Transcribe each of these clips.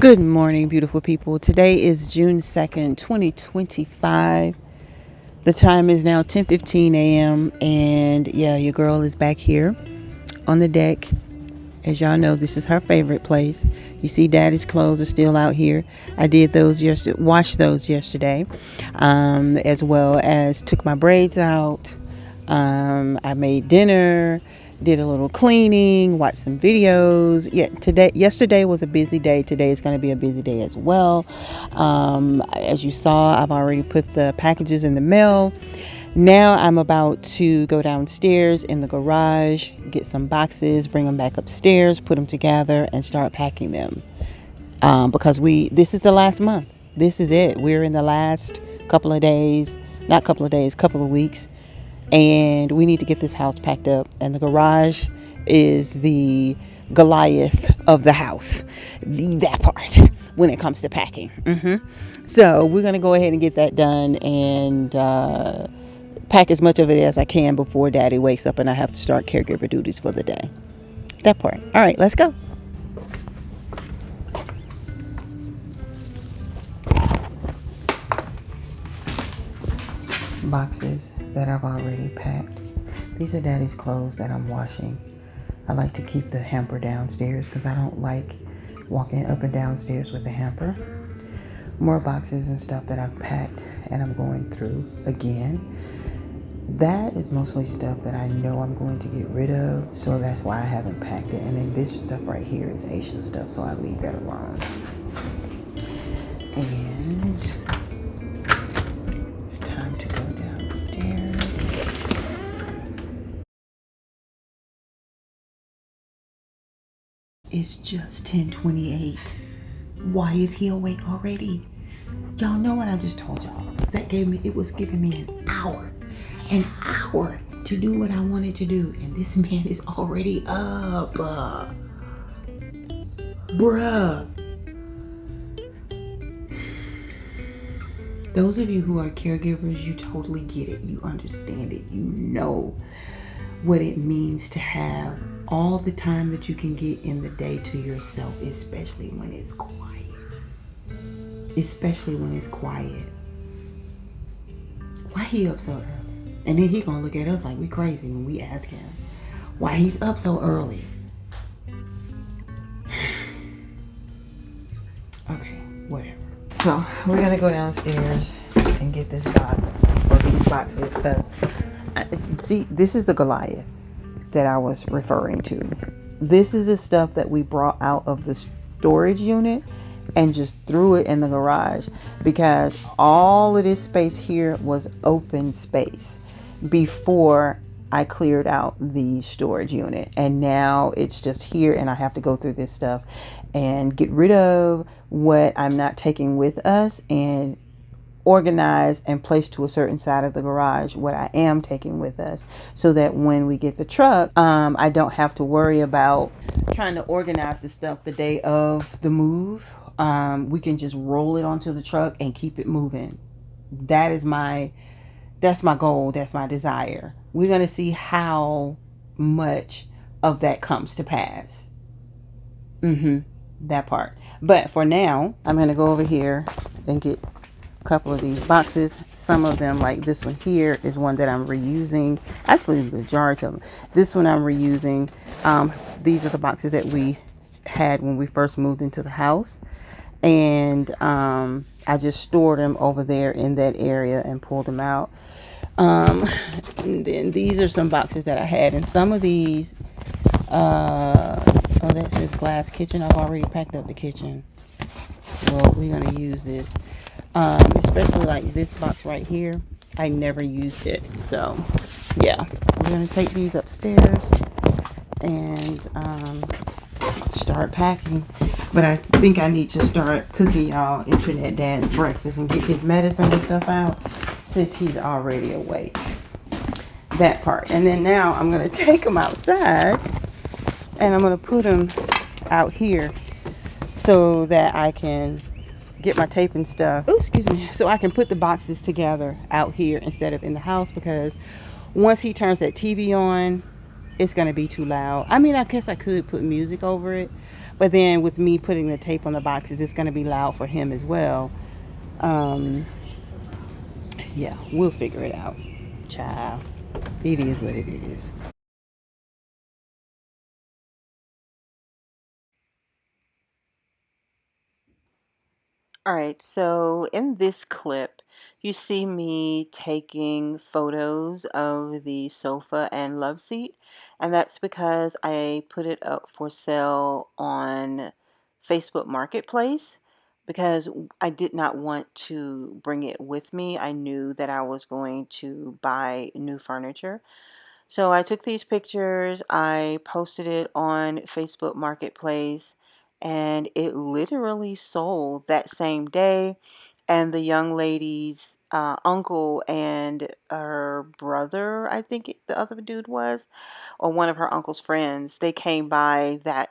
Good morning, beautiful people. Today is June 2nd, 2025. The time is now 10:15 a.m. and yeah, your girl is back here on the deck. As y'all know, this is her favorite place. You see daddy's clothes are still out here. I did those yesterday, washed those yesterday, as well as took my braids out. I made dinner, did a little cleaning, watched some videos. Yesterday was a busy day. Today is going to be a busy day as well. As you saw, I've already put the packages in the mail. Now I'm about to go downstairs in the garage, get some boxes, bring them back upstairs, put them together, and start packing them. Because this is the last month. This is it. We're in the last couple of days, not couple of days, couple of weeks, and we need to get this house packed up. And the garage is the Goliath of the house, that part when it comes to packing. So we're gonna go ahead and get that done and pack as much of it as I can before daddy wakes up and I have to start caregiver duties for the day. That part. All right, let's go. Boxes that I've already packed. These are daddy's clothes that I'm washing. I like to keep the hamper downstairs because I don't like walking up and downstairs with the hamper. More boxes and stuff that I've packed and I'm going through again. That is mostly stuff that I know I'm going to get rid of, so that's why I haven't packed it. And then this stuff right here is Asian stuff, so I leave that alone. And it's time to go downstairs. It's just 10:28. Why is he awake already? Y'all know what I just told y'all. It was giving me an hour to do what I wanted to do, and this man is already up. Bruh. Those of you who are caregivers, you totally get it. You understand it. You know what it means to have all the time that you can get in the day to yourself, especially when it's quiet. Why he up so early? And then he gonna look at us like we crazy when we ask him why he's up so early. Okay, whatever. So we're gonna go downstairs and get this box, or these boxes, because see, this is the Goliath that I was referring to. This is the stuff that we brought out of the storage unit and just threw it in the garage, because all of this space here was open space before I cleared out the storage unit, and now it's just here, and I have to go through this stuff and get rid of what I'm not taking with us and organize and place to a certain side of the garage what I am taking with us, so that when we get the truck, I don't have to worry about trying to organize the stuff the day of the move. We can just roll it onto the truck and keep it moving. That's my goal. That's my desire. We're going to see how much of that comes to pass. That part. But for now, I'm going to go over here and get a couple of these boxes. Some of them, like this one here, is one that I'm reusing. Actually, the majority of them. This one I'm reusing. These are the boxes that we had when we first moved into the house. And I just stored them over there in that area and pulled them out. And then these are some boxes that I had, and some of these that says glass kitchen. I've already packed up the kitchen. Well, we're going to use this, especially like this box right here. I never used it, so yeah, we're going to take these upstairs and start packing. But I think I need to start cooking y'all internet dad's breakfast and get his medicine and stuff out, since he's already awake. That part. And then now I'm going to take him outside and I'm going to put him out here so that I can get my tape and stuff. Oh, excuse me. So I can put the boxes together out here instead of in the house, because once he turns that TV on, it's going to be too loud. I mean, I guess I could put music over it, But then with me putting the tape on the boxes, it's going to be loud for him as well. Um, yeah, we'll figure it out. Child, it is what it is. All right, so in this clip, you see me taking photos of the sofa and love seat, and that's because I put it up for sale on Facebook Marketplace because I did not want to bring it with me. I knew that I was going to buy new furniture. So I took these pictures, I posted it on Facebook Marketplace, and it literally sold that same day. And the young lady's uncle and her brother, I think the other dude was, or one of her uncle's friends, they came by that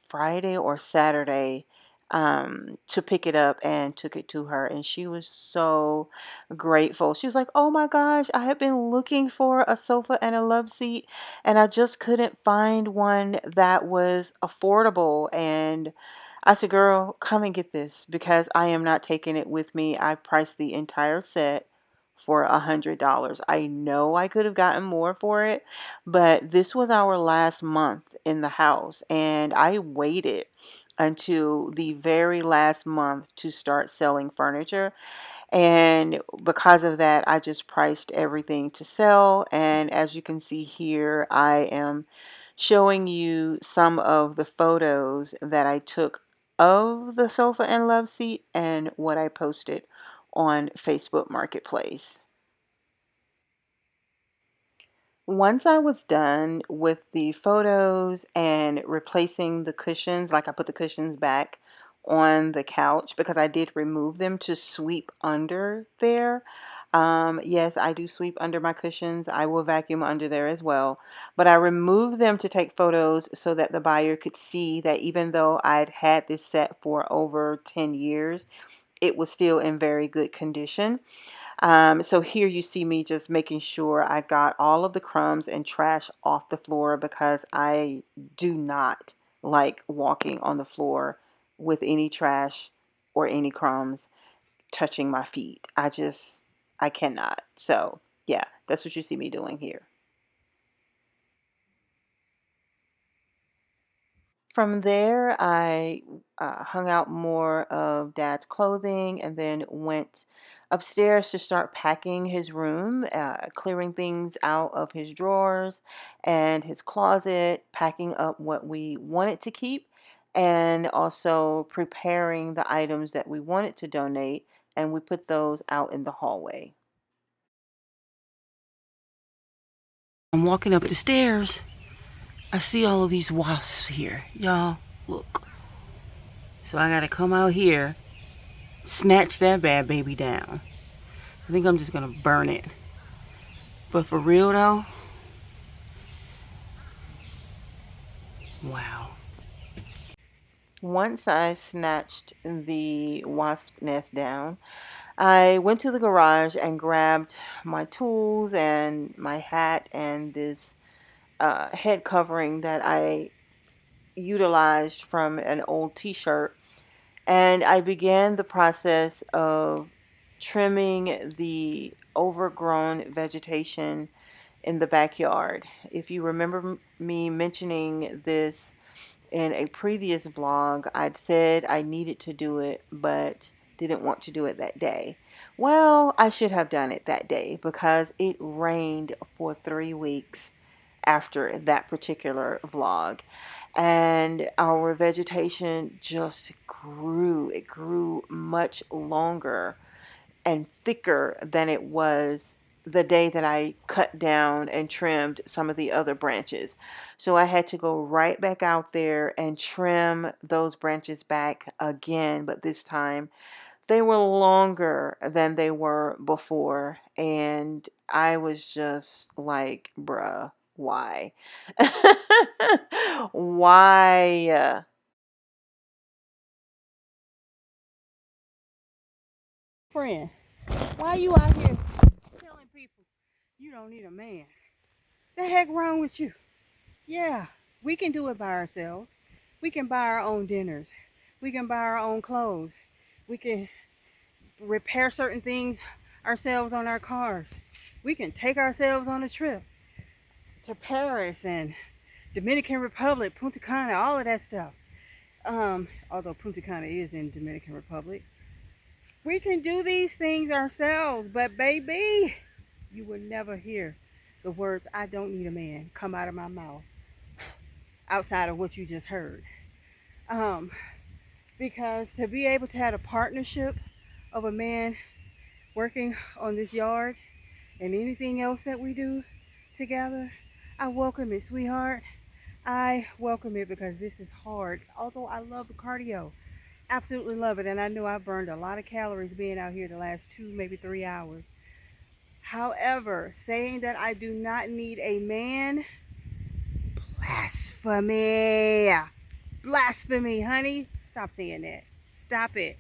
Friday or Saturday to pick it up and took it to her. And she was so grateful. She was like, "Oh my gosh, I have been looking for a sofa and a love seat, and I just couldn't find one that was affordable." And I said, "Girl, come and get this because I am not taking it with me. I priced the entire set for $100. I know I could have gotten more for it, but this was our last month in the house, and I waited until the very last month to start selling furniture. And because of that, I just priced everything to sell. And as you can see here, I am showing you some of the photos that I took of the sofa and love seat and what I posted on Facebook Marketplace. Once I was done with the photos and replacing the cushions, like I put the cushions back on the couch because I did remove them to sweep under there. Yes, I do sweep under my cushions. I will vacuum under there as well. But I removed them to take photos so that the buyer could see that even though I'd had this set for over 10 years, it was still in very good condition. So here you see me just making sure I got all of the crumbs and trash off the floor because I do not like walking on the floor with any trash or any crumbs touching my feet. I cannot. So yeah, that's what you see me doing here. From there, I hung out more of Dad's clothing and then went upstairs to start packing his room, clearing things out of his drawers and his closet, packing up what we wanted to keep, and also preparing the items that we wanted to donate. And we put those out in the hallway. I'm walking up the stairs. I see all of these wasps here. Y'all, look. So I gotta come out here, snatch that bad baby down. I think I'm just gonna burn it. But for real though, wow. Once I snatched the wasp nest down, I went to the garage and grabbed my tools and my hat and this head covering that I utilized from an old t-shirt. And I began the process of trimming the overgrown vegetation in the backyard. If you remember me mentioning this in a previous vlog, I'd said I needed to do it, but didn't want to do it that day. Well, I should have done it that day because it rained for 3 weeks after that particular vlog. And our vegetation just grew. It grew much longer and thicker than it was the day that I cut down and trimmed some of the other branches. So I had to go right back out there and trim those branches back again, but this time they were longer than they were before. And I was just like, bruh, why? Why? Friend, why you out here telling people you don't need a man? The heck wrong with you? Yeah, we can do it by ourselves. We can buy our own dinners. We can buy our own clothes. We can repair certain things ourselves on our cars. We can take ourselves on a trip to Paris and Dominican Republic, Punta Cana, all of that stuff. Although Punta Cana is in Dominican Republic. We can do these things ourselves, but baby, you will never hear the words, I don't need a man, come out of my mouth outside of what you just heard. Um, because to be able to have a partnership of a man working on this yard and anything else that we do together, I welcome it, sweetheart. I welcome it because this is hard. Although I love the cardio, absolutely love it, and I know I burned a lot of calories being out here the last 2, maybe 3 hours. However, saying that I do not need a man, blasphemy. Blasphemy, honey. Stop saying that. Stop it.